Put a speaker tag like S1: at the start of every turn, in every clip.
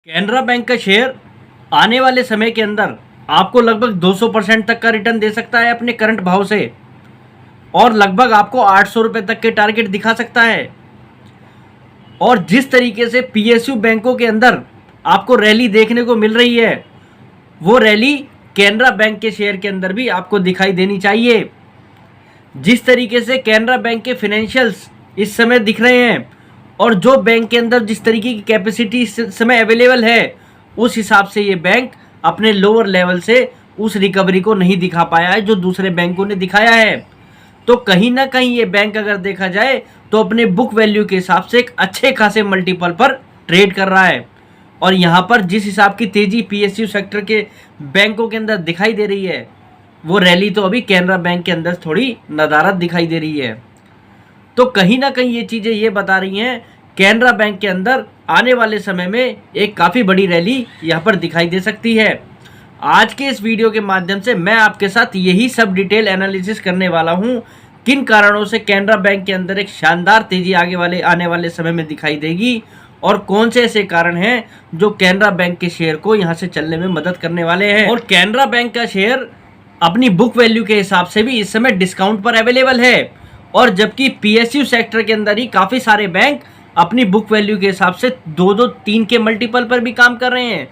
S1: Canara bank का share आने वाले समय के अंदर आपको लगभग 200% तक का रिटर्न दे सकता है अपने करंट भाव से और लगभग आपको 800 रुपये तक के टारगेट दिखा सकता है। और जिस तरीके से पीएसयू बैंकों के अंदर आपको रैली देखने को मिल रही है, वो रैली कैनरा बैंक के शेयर के अंदर भी आपको दिखाई देनी चाहिए। जिस तरीके से कैनरा बैंक के फाइनेंशियल्स इस समय दिख रहे हैं और जो बैंक के अंदर जिस तरीके की कैपेसिटी इस समय अवेलेबल है, उस हिसाब से ये बैंक अपने लोअर लेवल से उस रिकवरी को नहीं दिखा पाया है जो दूसरे बैंकों ने दिखाया है। तो कहीं ना कहीं ये बैंक अगर देखा जाए तो अपने बुक वैल्यू के हिसाब से एक अच्छे खासे मल्टीपल पर ट्रेड कर रहा है। और यहाँ पर जिस हिसाब की तेजी पीएसयू सेक्टर के बैंकों के अंदर दिखाई दे रही है, वो रैली तो अभी कैनरा बैंक के अंदर थोड़ी नदारद दिखाई दे रही है। तो कहीं ना कहीं ये चीज़ें ये बता रही हैं कैनरा बैंक के अंदर आने वाले समय में एक काफ़ी बड़ी रैली यहाँ पर दिखाई दे सकती है। आज के इस वीडियो के माध्यम से मैं आपके साथ यही सब डिटेल एनालिसिस करने वाला हूँ, किन कारणों से कैनरा बैंक के अंदर एक शानदार तेजी आने वाले समय में दिखाई देगी और कौन से ऐसे कारण हैं जो कैनरा बैंक के शेयर को यहाँ से चलने में मदद करने वाले हैं। और कैनरा बैंक का शेयर अपनी बुक वैल्यू के हिसाब से भी इस समय डिस्काउंट पर अवेलेबल है, और जबकि पीएसयू सेक्टर के अंदर ही काफ़ी सारे बैंक अपनी बुक वैल्यू के हिसाब से 2-3 के मल्टीपल पर भी काम कर रहे हैं।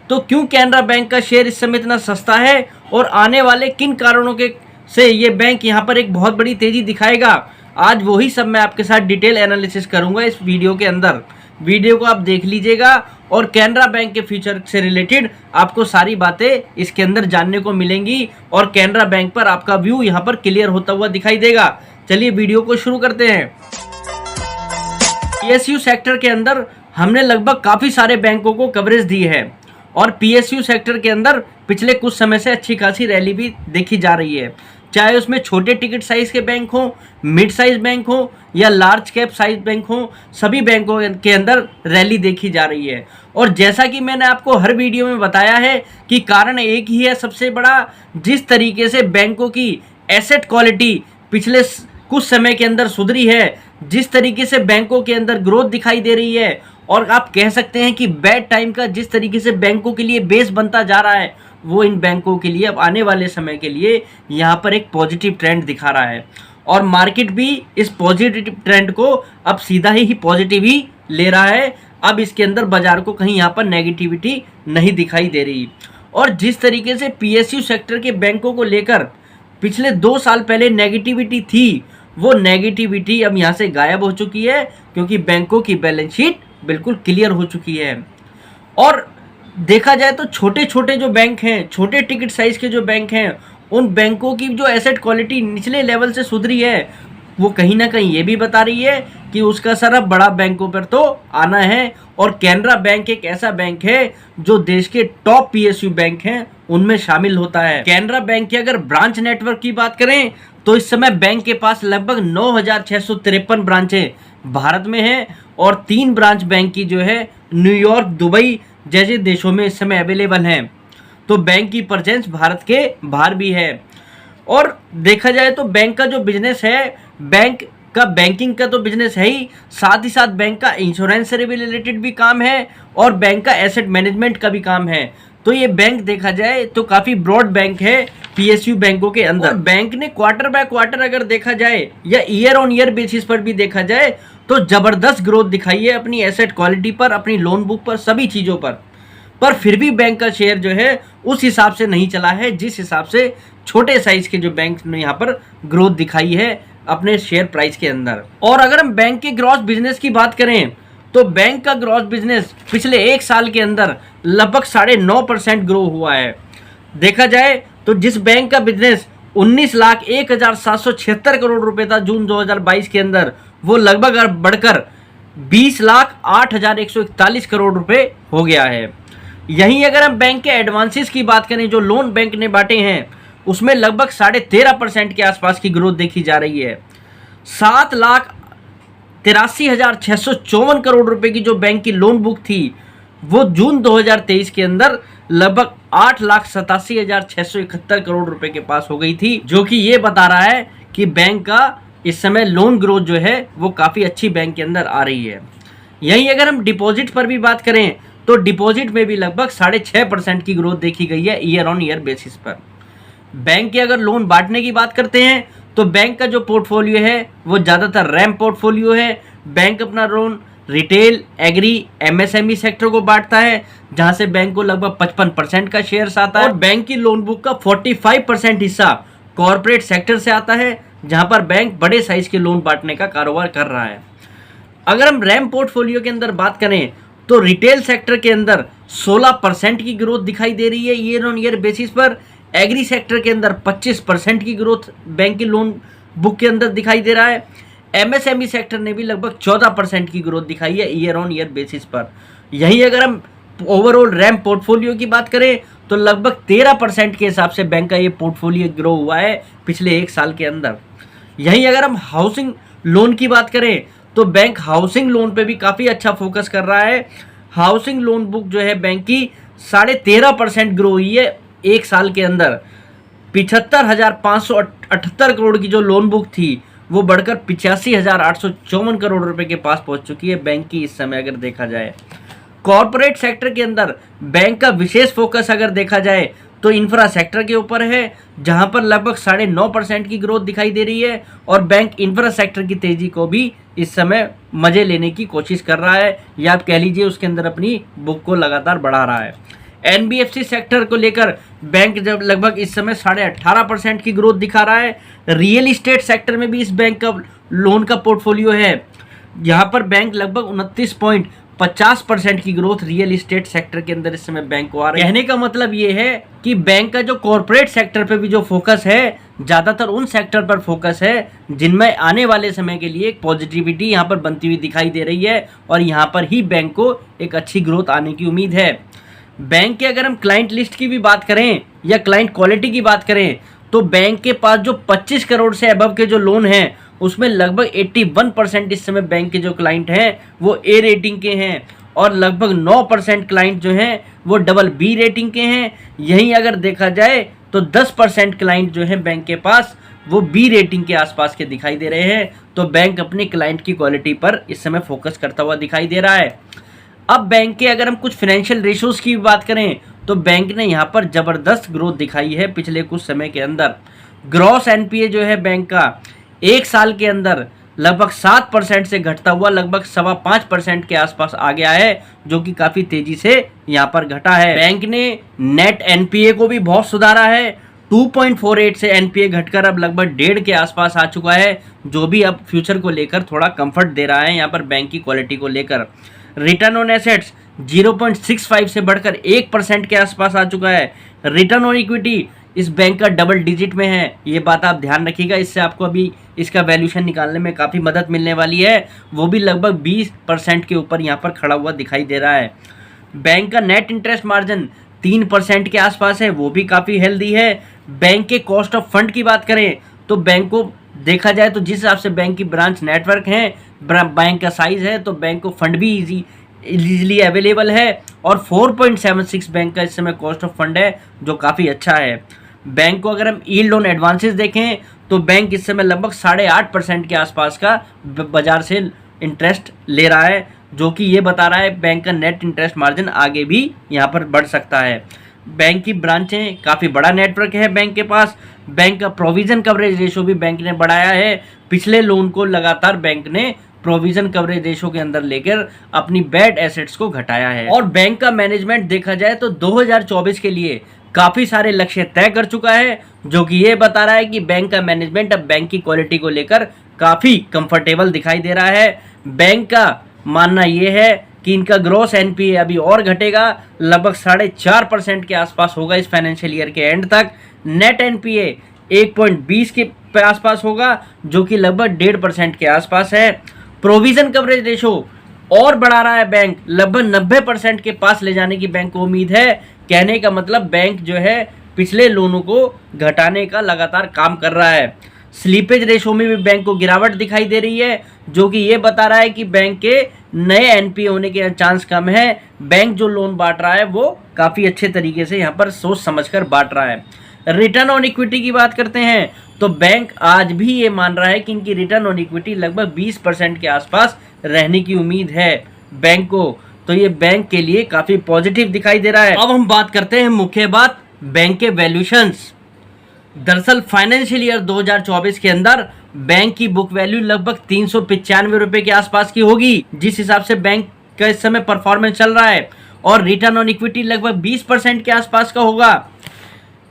S1: तो क्यों कैनरा बैंक का शेयर इस समय इतना सस्ता है और आने वाले किन कारणों के से ये बैंक यहाँ पर एक बहुत बड़ी तेजी दिखाएगा, आज वही सब मैं आपके साथ डिटेल एनालिसिस करूँगा इस वीडियो के अंदर। वीडियो को आप देख लीजिएगा और कैनरा बैंक के फ्यूचर से रिलेटेड आपको सारी बातें इसके अंदर जानने को मिलेंगी और कैनरा बैंक पर आपका व्यू यहाँ पर क्लियर होता हुआ दिखाई देगा। चलिए वीडियो को शुरू करते हैं। पीएसयू सेक्टर के अंदर हमने लगभग काफ़ी सारे बैंकों को कवरेज दी है और पीएसयू सेक्टर के अंदर पिछले कुछ समय से अच्छी खासी रैली भी देखी जा रही है, चाहे उसमें छोटे टिकट साइज के बैंक हो, मिड साइज बैंक हो या लार्ज कैप साइज बैंक हो, सभी बैंकों के अंदर रैली देखी जा रही है। और जैसा कि मैंने आपको हर वीडियो में बताया है कि कारण एक ही है सबसे बड़ा, जिस तरीके से बैंकों की एसेट क्वालिटी पिछले कुछ समय के अंदर सुधरी है, जिस तरीके से बैंकों के अंदर ग्रोथ दिखाई दे रही है, और आप कह सकते हैं कि बैड टाइम का जिस तरीके से बैंकों के लिए बेस बनता जा रहा है, वो इन बैंकों के लिए अब आने वाले समय के लिए यहाँ पर एक पॉजिटिव ट्रेंड दिखा रहा है। और मार्केट भी इस पॉजिटिव ट्रेंड को अब सीधा ही पॉजिटिव ही ले रहा है। अब इसके अंदर बाजार को कहीं यहाँ पर नेगेटिविटी नहीं दिखाई दे रही। और जिस तरीके से पीएसयू सेक्टर के बैंकों को लेकर पिछले 2 साल पहले नेगेटिविटी थी, वो नेगेटिविटी अब यहाँ से गायब हो चुकी है, क्योंकि बैंकों की बैलेंस शीट बिल्कुल क्लियर हो चुकी है। और देखा जाए तो छोटे छोटे जो बैंक हैं, छोटे टिकट साइज के जो बैंक हैं, उन बैंकों की जो एसेट क्वालिटी निचले लेवल से सुधरी है, वो कहीं ना कहीं ये भी बता रही है कि उसका असर अब बड़ा बैंकों पर तो आना है। और कैनरा बैंक एक ऐसा बैंक है जो देश के टॉप पीएसयू बैंक हैं उनमें शामिल होता है। कैनरा बैंक के अगर ब्रांच नेटवर्क की बात करें तो इस समय बैंक के पास लगभग 9,653 ब्रांचें भारत में हैं और 3 ब्रांच बैंक की जो है न्यूयॉर्क, दुबई जैसे देशों में इस समय अवेलेबल हैं। तो बैंक की प्रेजेंस भारत के बाहर भी है। और देखा जाए तो बैंक का जो बिजनेस है, बैंक का बैंकिंग का तो बिजनेस है ही, साथ ही साथ बैंक का इंश्योरेंस से रिलेटेड भी काम है और बैंक का एसेट मैनेजमेंट का भी काम है। तो ये बैंक देखा जाए तो काफ़ी ब्रॉड बैंक है पीएसयू बैंकों के अंदर। बैंक ने क्वार्टर बाय क्वार्टर अगर देखा जाए या ईयर ऑन ईयर बेसिस पर भी देखा जाए तो ज़बरदस्त ग्रोथ दिखाई है अपनी एसेट क्वालिटी पर, अपनी लोन बुक पर, सभी चीज़ों पर फिर भी बैंक का शेयर जो है उस हिसाब से नहीं चला है जिस हिसाब से छोटे साइज के जो बैंक ने यहाँ पर ग्रोथ दिखाई है अपने शेयर प्राइस के अंदर। और अगर हम बैंक के ग्रॉस बिजनेस की बात करें तो बैंक का ग्रॉस बिजनेस पिछले 1 साल के अंदर लगभग 9.5% ग्रो हुआ है। देखा जाए तो जिस बैंक का बिजनेस 19,01,776 करोड़ रुपए था जून 2022 के अंदर, वो लगभग बढ़कर 20,08,141 करोड़ रुपए हो गया है। यहीं अगर हम बैंक के एडवांसेस की बात करें जो लोन बैंक ने बांटे हैं, उसमें लगभग 13.5% के आसपास की ग्रोथ देखी जा रही है। 7,83,654 करोड़ रुपए की जो बैंक की लोन बुक थी, वो जून 2023 के अंदर लगभग 8,87,671 करोड़ रुपए के पास हो गई थी, जो कि ये बता रहा है कि बैंक का इस समय लोन ग्रोथ जो है वो काफ़ी अच्छी बैंक के अंदर आ रही है। यहीं अगर हम डिपॉजिट पर भी बात करें तो डिपॉजिट में भी लगभग 6.5% की ग्रोथ देखी गई है ईयर ऑन ईयर बेसिस पर। बैंक के अगर लोन बांटने की बात करते हैं तो बैंक का जो पोर्टफोलियो है वो ज़्यादातर रैम पोर्टफोलियो है। बैंक अपना loan retail, agri, MSME sector को बांटता है, जहां से बैंक को लगभग 55% का शेयर आता है। और बैंक की लोन बुक का 45% हिस्सा कॉर्पोरेट सेक्टर से आता है, जहां पर बैंक बड़े साइज के लोन बांटने का कारोबार कर रहा है। अगर हम रैम पोर्टफोलियो के अंदर बात करें तो रिटेल सेक्टर के अंदर 16% की ग्रोथ दिखाई दे रही है ईयर ऑन ईयर बेसिस पर। एग्री सेक्टर के अंदर 25% की ग्रोथ बैंक की लोन बुक के अंदर दिखाई दे रहा है। एमएसएमई सेक्टर ने भी लगभग 14% की ग्रोथ दिखाई है ईयर ऑन ईयर बेसिस पर। यहीं अगर हम ओवरऑल रैम पोर्टफोलियो की बात करें तो लगभग 13% के हिसाब से बैंक का ये पोर्टफोलियो ग्रो हुआ है पिछले 1 साल के अंदर। यहीं अगर हम हाउसिंग लोन की बात करें तो बैंक हाउसिंग लोन पे भी काफ़ी अच्छा फोकस कर रहा है। हाउसिंग लोन बुक जो है बैंक की 13.5% ग्रो हुई है 1 साल के अंदर। 75,578 करोड़ की जो लोन बुक थी वो बढ़कर 85,854 करोड़ रुपए के पास पहुंच चुकी है बैंक की इस समय अगर देखा जाए। कॉर्पोरेट सेक्टर के अंदर बैंक का विशेष फोकस अगर देखा जाए तो इंफ्रा सेक्टर के ऊपर है, जहां पर लगभग 9.5% की ग्रोथ दिखाई दे रही है और बैंक इंफ्रा सेक्टर की तेजी को भी इस समय मजे लेने की कोशिश कर रहा है, या आप कह लीजिए उसके अंदर अपनी बुक को लगातार बढ़ा रहा है। एनबीएफसी सेक्टर को लेकर बैंक जब लगभग इस समय 18.5% की ग्रोथ दिखा रहा है। रियल इस्टेट सेक्टर में भी इस बैंक का लोन का पोर्टफोलियो है, यहाँ पर बैंक लगभग 29.50% की ग्रोथ रियल इस्टेट सेक्टर के अंदर इस समय बैंक को आ रही है। कहने का मतलब ये है कि बैंक का जो कॉर्पोरेट सेक्टर पे भी जो फोकस है ज़्यादातर उन सेक्टर पर फोकस है जिनमें आने वाले समय के लिए एक पॉजिटिविटी यहाँ पर बनती हुई दिखाई दे रही है, और यहाँ पर ही बैंक को एक अच्छी ग्रोथ आने की उम्मीद है। बैंक के अगर हम क्लाइंट लिस्ट की भी बात करें या क्लाइंट क्वालिटी की बात करें तो बैंक के पास जो 25 करोड़ से अबव के जो लोन हैं उसमें लगभग 81% इस समय बैंक के जो क्लाइंट हैं वो ए रेटिंग के हैं, और लगभग 9% क्लाइंट जो हैं वो डबल बी रेटिंग के हैं। यहीं अगर देखा जाए तो 10% क्लाइंट जो हैं बैंक के पास वो बी रेटिंग के आसपास के दिखाई दे रहे हैं। तो बैंक अपने क्लाइंट की क्वालिटी पर इस समय फोकस करता हुआ दिखाई दे रहा है। अब बैंक के अगर हम कुछ फाइनेंशियल रेशोज की बात करें तो बैंक ने यहाँ पर ज़बरदस्त ग्रोथ दिखाई है पिछले कुछ समय के अंदर। ग्रॉस एनपीए जो है बैंक का 1 साल के अंदर लगभग 7% से घटता हुआ लगभग 5.25% के आसपास आ गया है, जो कि काफ़ी तेज़ी से यहाँ पर घटा है। बैंक ने नेट एनपीए को भी बहुत सुधारा है। 2.48 से एनपीए घटकर अब लगभग 1.5 के आसपास आ चुका है, जो भी अब फ्यूचर को लेकर थोड़ा कंफर्ट दे रहा है यहाँ पर बैंक की क्वालिटी को लेकर। रिटर्न ऑन एसेट्स 0.65 से बढ़कर 1% के आसपास आ चुका है। रिटर्न ऑन इक्विटी इस बैंक का डबल डिजिट में है, ये बात आप ध्यान रखिएगा, इससे आपको अभी इसका वैल्यूशन निकालने में काफ़ी मदद मिलने वाली है। वो भी लगभग 20% के ऊपर यहाँ पर खड़ा हुआ दिखाई दे रहा है। बैंक का नेट इंटरेस्ट मार्जिन 3% के आसपास है, वो भी काफ़ी हेल्दी है। बैंक के कॉस्ट ऑफ फंड की बात करें तो बैंक को देखा जाए तो जिस हिसाब से बैंक की ब्रांच नेटवर्क है, बैंक का साइज़ है, तो बैंक को फंड भी इजीली अवेलेबल है, और 4.76 बैंक का इस समय कॉस्ट ऑफ फंड है, जो काफ़ी अच्छा है। बैंक को अगर हम यील्ड ऑन एडवांसेस देखें तो बैंक इस समय लगभग 8.5% के आसपास का बाजार से इंटरेस्ट ले रहा है, जो कि ये बता रहा है बैंक का नेट इंटरेस्ट मार्जिन आगे भी यहाँ पर बढ़ सकता है। बैंक की ब्रांचें काफ़ी बड़ा नेटवर्क है बैंक के पास। बैंक का प्रोविज़न कवरेज रेशो भी बैंक ने बढ़ाया है। पिछले लोन को लगातार बैंक ने प्रोविज़न कवरेज रेशो के अंदर लेकर अपनी बैड एसेट्स को घटाया है। और बैंक का मैनेजमेंट देखा जाए तो 2024 के लिए काफ़ी सारे लक्ष्य तय कर चुका है, जो कि ये बता रहा है कि बैंक का मैनेजमेंट अब बैंक की क्वालिटी को लेकर काफ़ी कंफर्टेबल दिखाई दे रहा है। बैंक का मानना ये है कि इनका ग्रॉस एनपीए अभी और घटेगा, लगभग 4.5% के आसपास होगा इस फाइनेंशियल ईयर के एंड तक। नेट एनपीए 1.20 के आसपास होगा, जो कि लगभग 1.5% के आसपास है। प्रोविज़न कवरेज रेशो और बढ़ा रहा है बैंक, लगभग 90% के पास ले जाने की बैंक को उम्मीद है। कहने का मतलब बैंक जो है पिछले लोनों को घटाने का लगातार काम कर रहा है। स्लीपेज रेशो में भी बैंक को गिरावट दिखाई दे रही है, जो कि ये बता रहा है कि बैंक के नए एनपीए होने के चांस कम है। बैंक जो लोन बांट रहा है वो काफ़ी अच्छे तरीके से यहाँ पर सोच समझकर बांट रहा है। रिटर्न ऑन इक्विटी की बात करते हैं तो बैंक आज भी ये मान रहा है कि इनकी रिटर्न ऑन इक्विटी लगभग 20% के आसपास रहने की उम्मीद है बैंक को। तो ये बैंक के लिए काफी पॉजिटिव दिखाई दे रहा है। अब हम बात करते हैं मुख्य बात, बैंक के वैल्यूएशंस। दरअसल फाइनेंशियल ईयर 2024 के अंदर बैंक की बुक वैल्यू लगभग 395 रुपए के आसपास की होगी, जिस हिसाब से बैंक का इस समय परफॉर्मेंस चल रहा है। और रिटर्न ऑन इक्विटी लगभग 20% के आसपास का होगा।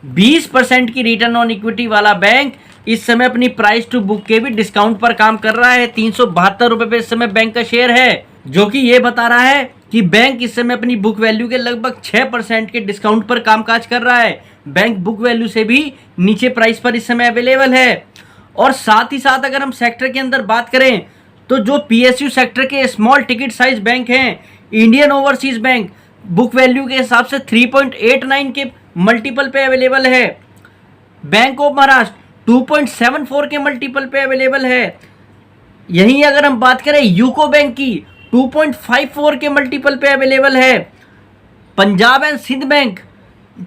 S1: 20% की रिटर्न ऑन इक्विटी वाला बैंक इस समय अपनी प्राइस टू बुक के भी डिस्काउंट पर काम कर रहा है। 372 रुपए पे इस समय बैंक का शेयर है, जो कि ये बता रहा है कि बैंक इस समय अपनी बुक वैल्यू के लगभग 6% के डिस्काउंट पर कामकाज कर रहा है। बैंक बुक वैल्यू से भी नीचे प्राइस पर इस समय अवेलेबल है। और साथ ही साथ अगर हम सेक्टर के अंदर बात करें तो जो पीएसयू सेक्टर के स्मॉल टिकट साइज बैंक हैं, Indian overseas bank book value के हिसाब से 3.89 के मल्टीपल पे अवेलेबल है। बैंक ऑफ महाराष्ट्र 2.74 के मल्टीपल पे अवेलेबल है। यहीं अगर हम बात करें यूको बैंक की 2.54 के मल्टीपल पे अवेलेबल है। पंजाब एंड सिंध बैंक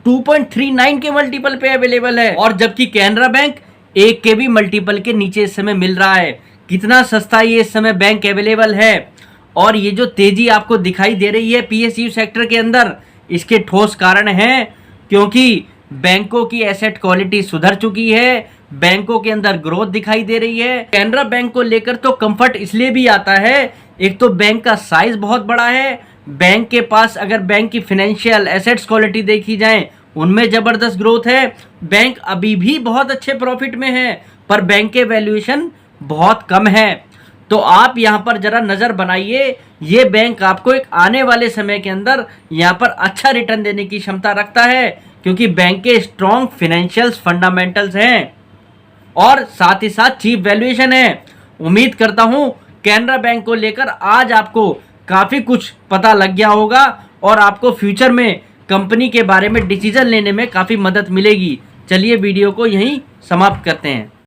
S1: 2.39 के मल्टीपल पे अवेलेबल है। और जबकि कैनरा बैंक 1 के भी मल्टीपल के नीचे इस समय मिल रहा है। कितना सस्ता ये इस समय बैंक अवेलेबल है। और ये जो तेजी आपको दिखाई दे रही है पीएसयू सेक्टर के अंदर, इसके ठोस कारण हैं, क्योंकि बैंकों की एसेट क्वालिटी सुधर चुकी है, बैंकों के अंदर ग्रोथ दिखाई दे रही है। कैनरा बैंक को लेकर तो कंफर्ट इसलिए भी आता है, एक तो बैंक का साइज बहुत बड़ा है, बैंक के पास अगर बैंक की फाइनेंशियल एसेट्स क्वालिटी देखी जाए उनमें जबरदस्त ग्रोथ है। बैंक अभी भी बहुत अच्छे प्रॉफिट में है, पर बैंक के वैल्यूएशन बहुत कम है। तो आप यहां पर जरा नजर बनाइए, ये बैंक आपको एक आने वाले समय के अंदर यहां पर अच्छा रिटर्न देने की क्षमता रखता है, क्योंकि बैंक के स्ट्रॉन्ग फाइनेंशियल फंडामेंटल्स हैं और साथ ही साथ चीप वैल्यूएशन है। उम्मीद करता हूं कैनरा बैंक को लेकर आज आपको काफी कुछ पता लग गया होगा और आपको फ्यूचर में कंपनी के बारे में डिसीजन लेने में काफी मदद मिलेगी। चलिए वीडियो को यहीं समाप्त करते हैं।